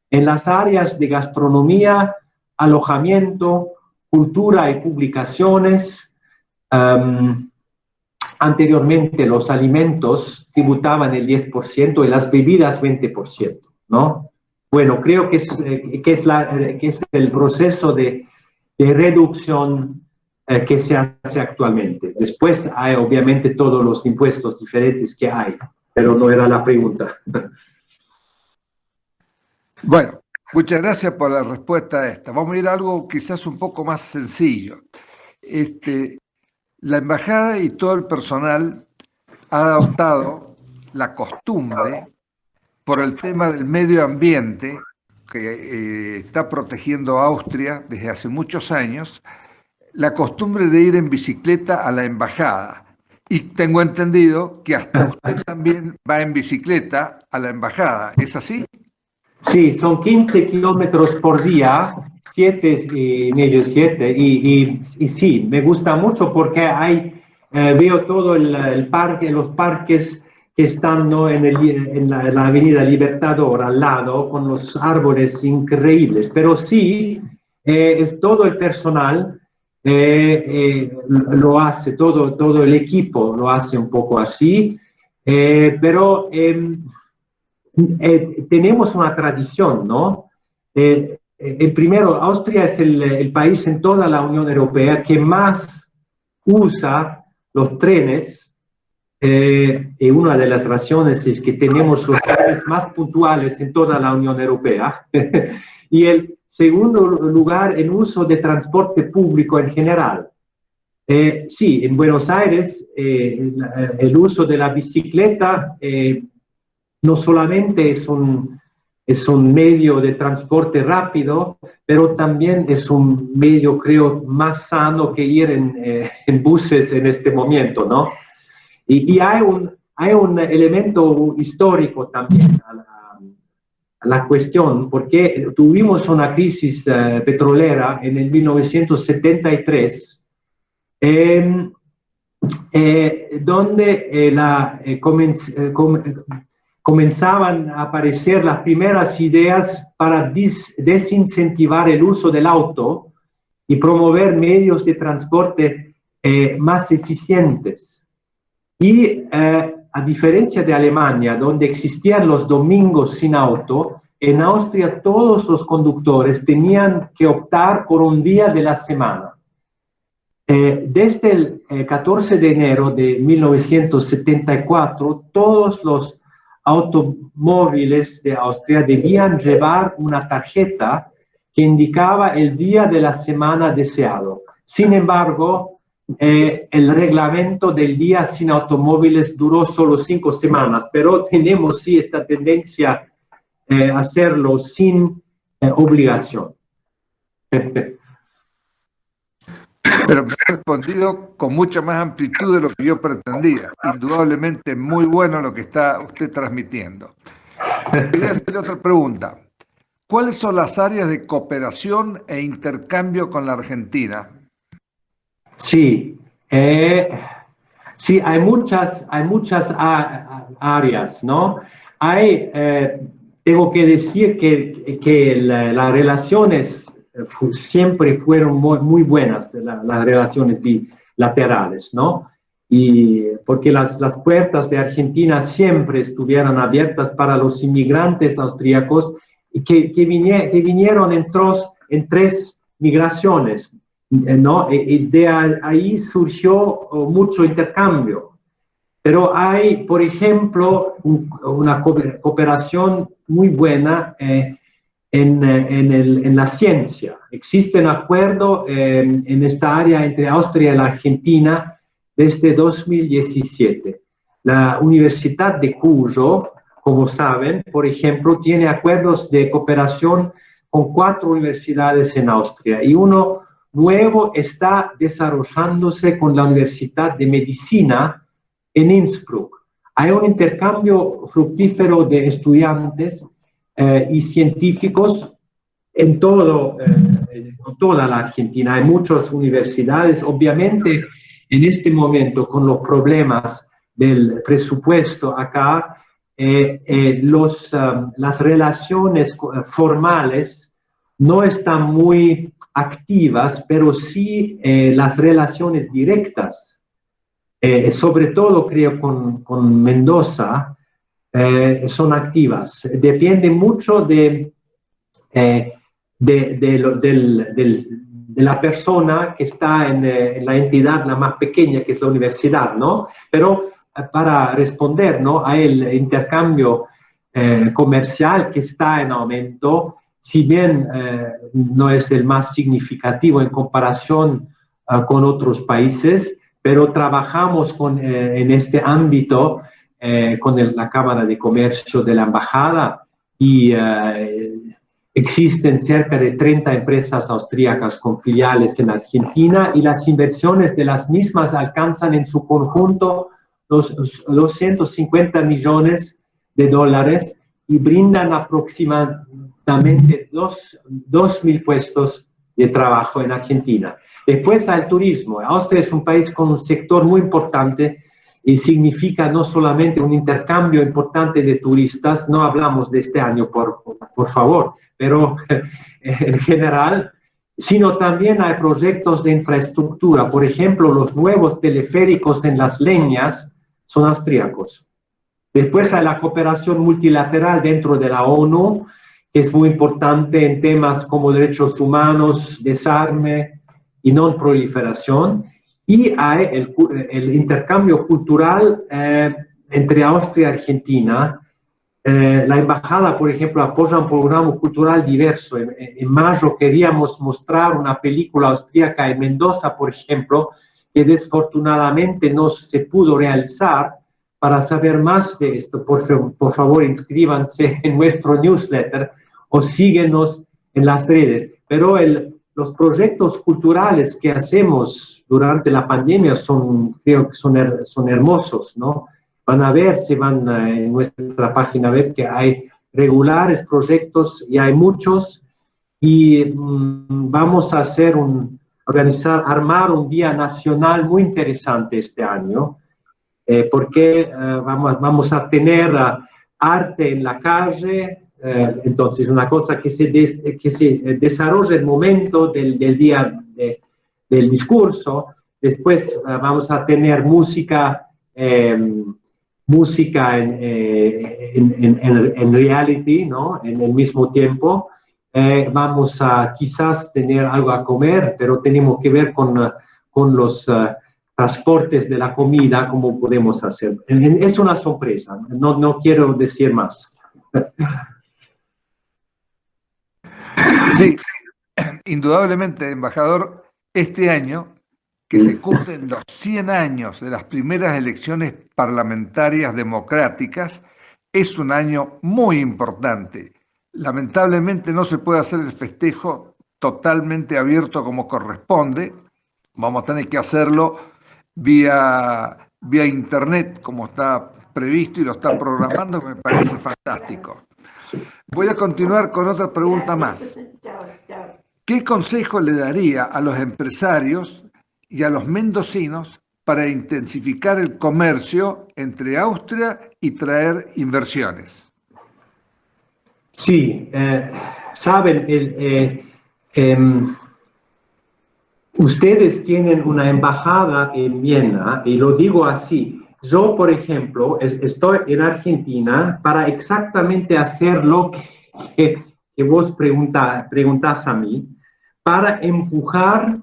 [SPEAKER 2] en las áreas de gastronomía, alojamiento, cultura y publicaciones. Anteriormente los alimentos tributaban el 10% y las bebidas 20%, ¿no? Bueno, creo que es el proceso de reducción que se hace actualmente. Después hay obviamente todos los impuestos diferentes que hay, pero no era la pregunta.
[SPEAKER 3] Bueno, muchas gracias por la respuesta a esta. Vamos a ir a algo quizás un poco más sencillo. La embajada y todo el personal ha adoptado la costumbre, por el tema del medio ambiente, que está protegiendo Austria desde hace muchos años, la costumbre de ir en bicicleta a la embajada. Y tengo entendido que hasta usted también va en bicicleta a la embajada. ¿Es así?
[SPEAKER 2] Sí, son 15 kilómetros por día, 7,5, 7, y sí, me gusta mucho porque veo todo el parque, los parques que están, ¿no?, en la Avenida Libertador al lado, con los árboles increíbles. Pero sí, es todo el personal lo hace, todo el equipo lo hace un poco así, pero tenemos una tradición, ¿no? Primero, Austria es el país en toda la Unión Europea que más usa los trenes. Y una de las razones es que tenemos los trenes más puntuales en toda la Unión Europea. Y el segundo lugar, en uso de transporte público en general. Sí, en Buenos Aires el uso de la bicicleta no solamente es un medio de transporte rápido, pero también es un medio, creo, más sano que ir en buses en este momento, ¿no? Y hay un elemento histórico también a la cuestión, porque tuvimos una crisis petrolera en el 1973, donde comenzaban a aparecer las primeras ideas para desincentivar el uso del auto y promover medios de transporte más eficientes. Y a diferencia de Alemania, donde existían los domingos sin auto, en Austria todos los conductores tenían que optar por un día de la semana. Desde el 14 de enero de 1974, todos los automóviles de Austria debían llevar una tarjeta que indicaba el día de la semana deseado. Sin embargo, el reglamento del día sin automóviles duró solo 5 semanas, pero tenemos sí esta tendencia a hacerlo sin obligación.
[SPEAKER 3] Pero me ha respondido con mucha más amplitud de lo que yo pretendía. Indudablemente muy bueno lo que está usted transmitiendo. Quería hacerle otra pregunta. ¿Cuáles son las áreas de cooperación e intercambio con la Argentina?
[SPEAKER 2] Sí, sí, hay muchas áreas, ¿no? Tengo que decir que las relaciones siempre fueron muy buenas, las relaciones bilaterales, ¿no? Y porque las puertas de Argentina siempre estuvieron abiertas para los inmigrantes austríacos que vinieron en 3 migraciones, ¿no? Y de ahí surgió mucho intercambio. Pero hay, por ejemplo, una cooperación muy buena en la ciencia. Existe un acuerdo en esta área entre Austria y la Argentina desde 2017. La Universidad de Cuyo, como saben, por ejemplo, tiene acuerdos de cooperación con 4 universidades en Austria, y uno nuevo está desarrollándose con la Universidad de Medicina en Innsbruck. Hay un intercambio fructífero de estudiantes y científicos en toda la Argentina. Hay muchas universidades. Obviamente, en este momento, con los problemas del presupuesto acá, las relaciones formales no están muy activas, pero sí las relaciones directas, sobre todo creo con Mendoza, son activas. Depende mucho de la persona que está en la entidad la más pequeña, que es la universidad, ¿no? Pero para responder, ¿no?, a el intercambio comercial que está en aumento, si bien no es el más significativo en comparación con otros países, pero trabajamos en este ámbito con la Cámara de Comercio de la Embajada y existen cerca de 30 empresas austríacas con filiales en Argentina y las inversiones de las mismas alcanzan en su conjunto los 250 millones de dólares y brindan aproximadamente 2.000 puestos de trabajo en Argentina. Después al turismo. Austria es un país con un sector muy importante y significa no solamente un intercambio importante de turistas, no hablamos de este año, por favor, pero en general, sino también hay proyectos de infraestructura. Por ejemplo, los nuevos teleféricos en Las Leñas son austríacos. Después hay la cooperación multilateral dentro de la ONU, que es muy importante en temas como derechos humanos, desarme y no proliferación. Y hay el intercambio cultural entre Austria y Argentina. La embajada, por ejemplo, apoya un programa cultural diverso. En mayo queríamos mostrar una película austríaca en Mendoza, por ejemplo, que desafortunadamente no se pudo realizar. Para saber más de esto, por favor, inscríbanse en nuestro newsletter o síguenos en las redes. Pero los proyectos culturales que hacemos durante la pandemia creo que son hermosos, ¿no? Van a ver, si van en nuestra página web, que hay regulares proyectos y hay muchos. Y vamos a armar un día nacional muy interesante este año, porque vamos a tener arte en la calle. Entonces, una cosa que se desarrolla en el momento del día del discurso. Después vamos a tener música en reality, ¿no? En el mismo tiempo. Vamos a quizás tener algo a comer, pero tenemos que ver con los transportes de la comida, cómo podemos hacer. Es una sorpresa, no quiero decir más.
[SPEAKER 3] Sí, indudablemente, embajador, este año, que se cumplen los 100 años de las primeras elecciones parlamentarias democráticas, es un año muy importante. Lamentablemente no se puede hacer el festejo totalmente abierto como corresponde. Vamos a tener que hacerlo vía internet, como está previsto y lo está programando, que me parece fantástico. Voy a continuar con otra pregunta más. ¿Qué consejo le daría a los empresarios y a los mendocinos para intensificar el comercio entre Austria y traer inversiones?
[SPEAKER 2] Sí, saben, ustedes tienen una embajada en Viena, y lo digo así. Yo, por ejemplo, estoy en Argentina para exactamente hacer lo que vos preguntás a mí, para empujar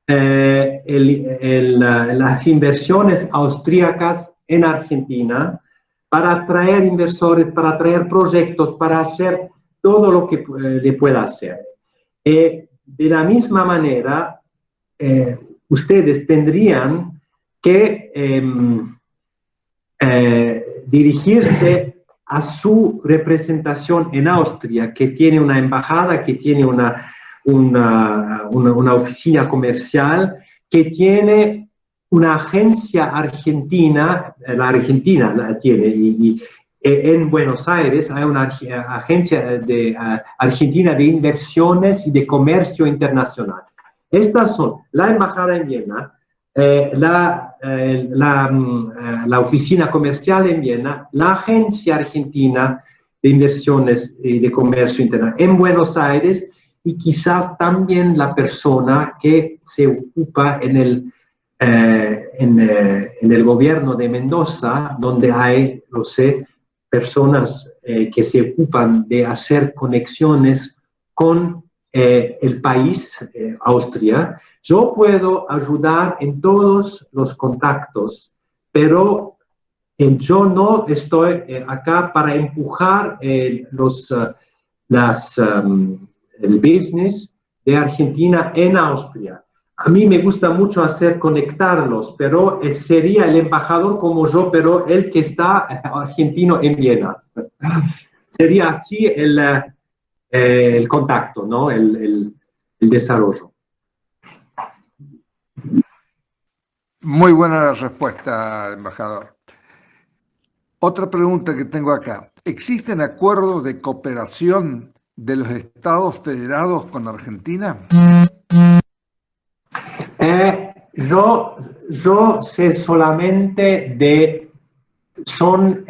[SPEAKER 2] las inversiones austríacas en Argentina, para atraer inversores, para atraer proyectos, para hacer todo lo que le pueda hacer. De la misma manera, ustedes tendrían que dirigirse a su representación en Austria, que tiene una embajada, que tiene una oficina comercial, que tiene una agencia argentina, la Argentina la tiene, y en Buenos Aires hay una agencia argentina de inversiones y de comercio internacional. Estas son la embajada en Viena, la oficina comercial en Viena, la agencia argentina de inversiones y de comercio internacional en Buenos Aires, y quizás también la persona que se ocupa en el gobierno de Mendoza, donde hay, lo sé, personas que se ocupan de hacer conexiones con el país, Austria. Yo puedo ayudar en todos los contactos, pero yo no estoy acá para empujar el business de Argentina en Austria. a mí me gusta mucho conectarlos, pero sería el embajador como yo, pero el que está argentino en Viena. Sería así el contacto, ¿no? El desarrollo.
[SPEAKER 3] Muy buena la respuesta, embajador. Otra pregunta que tengo acá. ¿Existen acuerdos de cooperación de los Estados Federados con Argentina?
[SPEAKER 2] Yo sé solamente son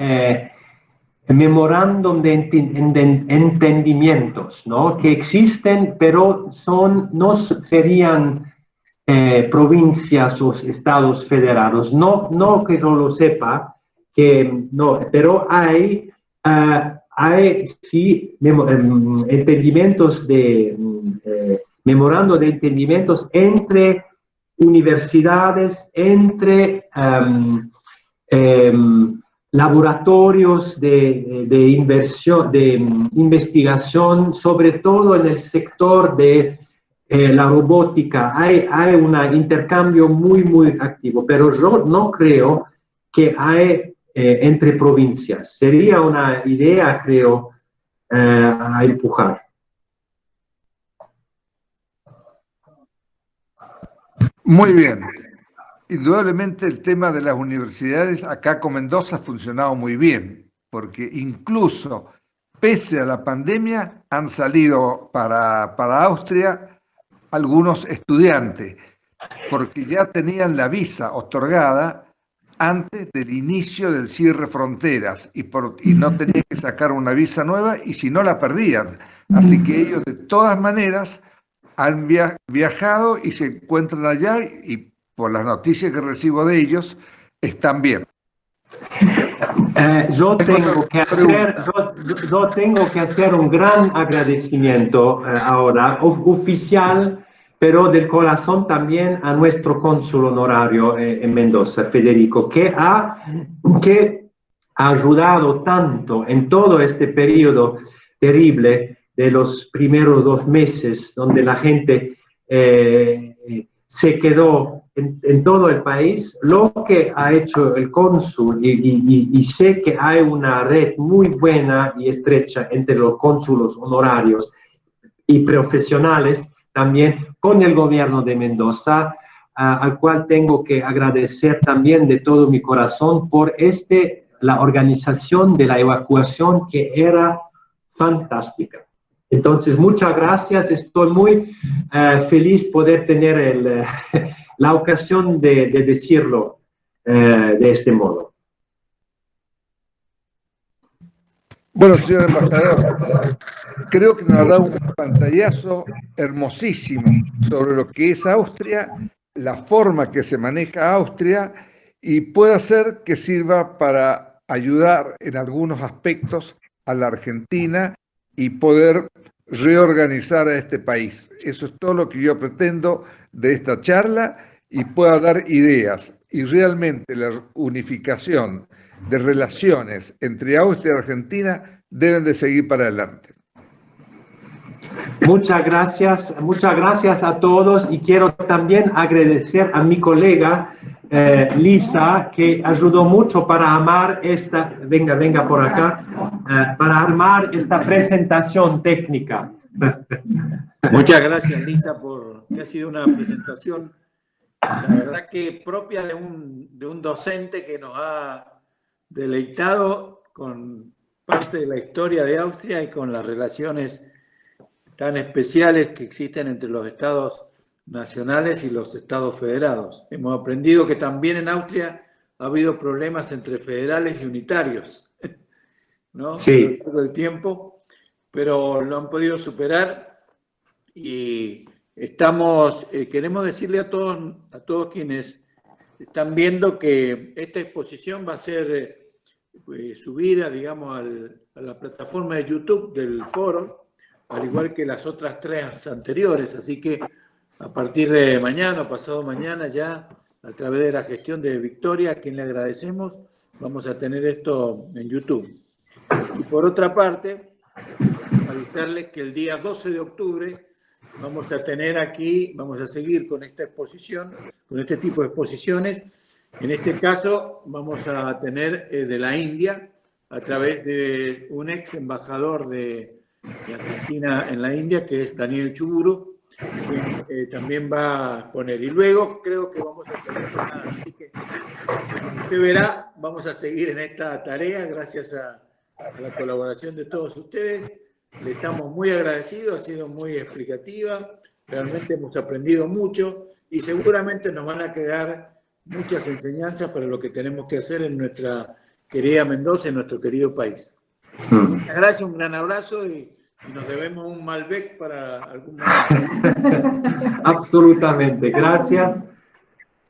[SPEAKER 2] memorándum de entendimientos, ¿no? Que existen, pero no serían provincias o estados federados. No que yo lo sepa, no, pero hay sí entendimientos memorando de entendimientos entre universidades, entre laboratorios de inversión, de investigación, sobre todo en el sector de la robótica. Hay un intercambio muy activo, pero yo no creo que hay entre provincias. Sería una idea, creo, a empujar.
[SPEAKER 3] Muy bien. Indudablemente el tema de las universidades acá con Mendoza ha funcionado muy bien, porque incluso pese a la pandemia han salido para Austria algunos estudiantes, porque ya tenían la visa otorgada antes del inicio del cierre fronteras y no tenían que sacar una visa nueva y si no la perdían. Así que ellos de todas maneras han viajado y se encuentran allá y por las noticias que recibo de ellos están bien.
[SPEAKER 2] Yo tengo que hacer un gran agradecimiento ahora, oficial, pero del corazón también a nuestro cónsul honorario en Mendoza, Federico, que ha ayudado tanto en todo este periodo terrible de los primeros 2 meses, donde la gente se quedó en todo el país. Lo que ha hecho el cónsul, y sé que hay una red muy buena y estrecha entre los cónsulos honorarios y profesionales, también con el gobierno de Mendoza, al cual tengo que agradecer también de todo mi corazón por la organización de la evacuación, que era fantástica. Entonces, muchas gracias. Estoy muy feliz poder tener la ocasión de decirlo de este modo.
[SPEAKER 3] Bueno, señor embajador, creo que nos ha dado un pantallazo hermosísimo sobre lo que es Austria, la forma que se maneja Austria y puede ser que sirva para ayudar en algunos aspectos a la Argentina y poder reorganizar a este país. Eso es todo lo que yo pretendo de esta charla y pueda dar ideas. Y realmente la unificación de relaciones entre Austria y Argentina deben de seguir para adelante.
[SPEAKER 2] Muchas gracias a todos y quiero también agradecer a mi colega Lisa, que ayudó mucho para armar venga por acá, para armar esta presentación técnica.
[SPEAKER 1] Muchas gracias, Lisa, que ha sido una presentación, la verdad que propia de un docente que nos ha deleitado con parte de la historia de Austria y con las relaciones tan especiales que existen entre los estados nacionales y los estados federados. Hemos aprendido que también en Austria ha habido problemas entre federales y unitarios, ¿no?
[SPEAKER 2] Sí.
[SPEAKER 1] A lo largo del tiempo, pero lo han podido superar y queremos decirle a todos quienes están viendo que esta exposición va a ser subida, digamos, a la plataforma de YouTube del foro, al igual que las otras 3 anteriores. Así que a partir de mañana o pasado mañana ya, a través de la gestión de Victoria, a quien le agradecemos, vamos a tener esto en YouTube. Y por otra parte, avisarles que el día 12 de octubre vamos a tener aquí, vamos a seguir con esta exposición, con este tipo de exposiciones. En este caso vamos a tener de la India, a través de un ex embajador de Argentina en la India, que es Daniel Chuburu, que también va a poner. Y luego creo que vamos a tener nada. Así que, como usted verá, vamos a seguir en esta tarea gracias a la colaboración de todos ustedes. Le estamos muy agradecidos, ha sido muy explicativa, realmente hemos aprendido mucho y seguramente nos van a quedar muchas enseñanzas para lo que tenemos que hacer en nuestra querida Mendoza, en nuestro querido país. Muchas gracias, un gran abrazo y nos debemos un Malbec para algún momento.
[SPEAKER 2] Absolutamente, gracias.